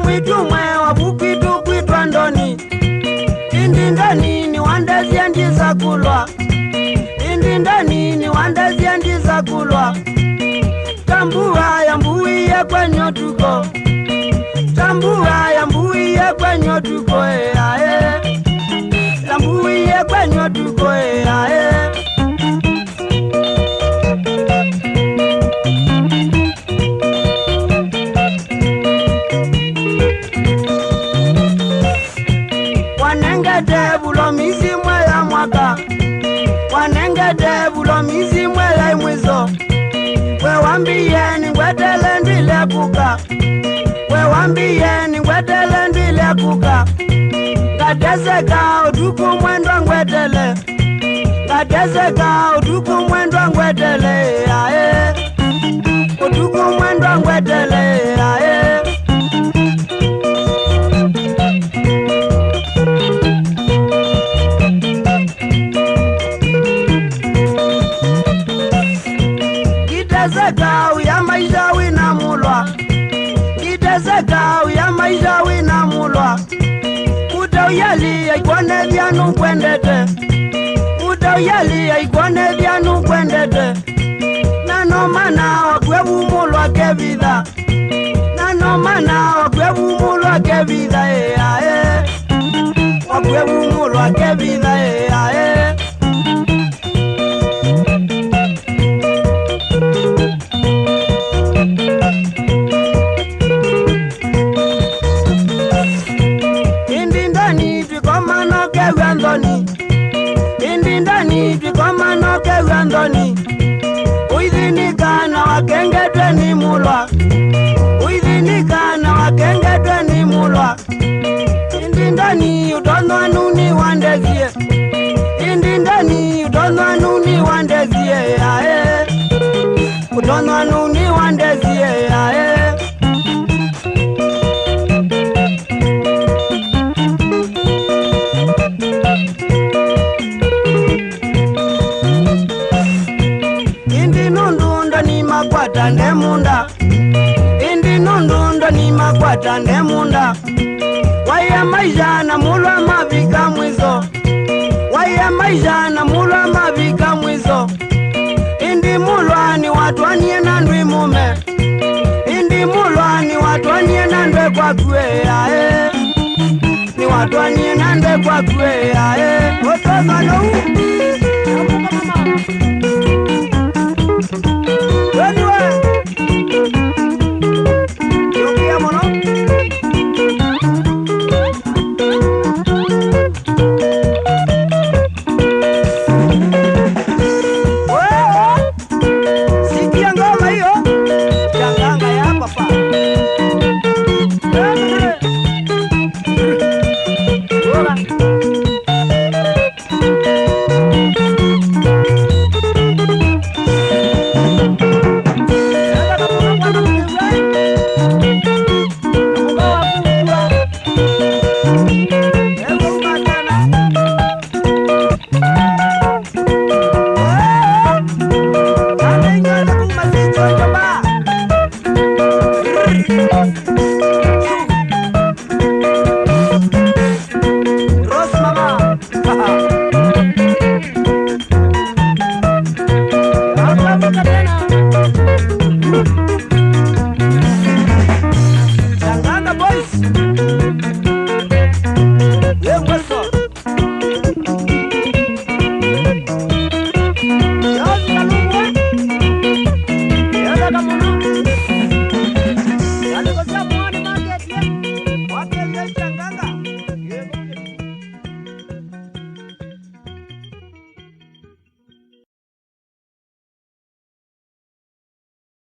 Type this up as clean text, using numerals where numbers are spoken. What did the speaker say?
mwitu mwe wabukitu kwitwa ndoni. Indi ndani ni wandezia ndiza kulwa. Indi ndani ni wandezia ndiza kulwa. Tambua ya mbuiye kwenye tuko. Tambua ya mbuiye kwenye tuko ae. Tambuiye kwenye tuko ae. Wanengede bulo mizimwe ya mwaka. Wanengede bulo mizimwe ya mwizo. We wambiye ni ngwedele ndile kuka. We wambiye ni ngwedele ndile kuka. Ngadezeka uduku mwendo ngwedele. Ngadezeka uduku mwendo ngwedele ae. Uduku mwendo ngwedele ae. Gidezeka uya maisha wina mulwa. Gidezeka uya maisha wina mulwa. Muda uyali ya ikwane vyanu kwendete. Muda uyali ya ikwane vyanu kwendete. Nano mana wakwebu mulwa kevida. Nano mana wakwebu mulwa kevida ae. Wakwebu mulwa kevida ae. Indi ndani tukoma no kewandoni. Indi ndani tukoma no kewandoni. Uidhinika na wakengedwe ni mulwa. Uidhinika na wakengedwe ni mulwa. Indi ndani utonwa nuni wandezie. Indi ndani utonwa nuni wandezie ae. Utonwa nuni wandezie ae. Indi nundundo ni makwata ndemunda. Indi nundundo ni makwata ndemunda. Waya maisha na mulwa mavika mwizo. Waya maisha na mulwa mavika mwizo. Indi mulwa ni watu wanie na ndwi mume. Indi mulwa ni watu wanie na ndwe kwa kwe ae. Ni watu wanie na ndwe kwa kwe ae. Otoza no.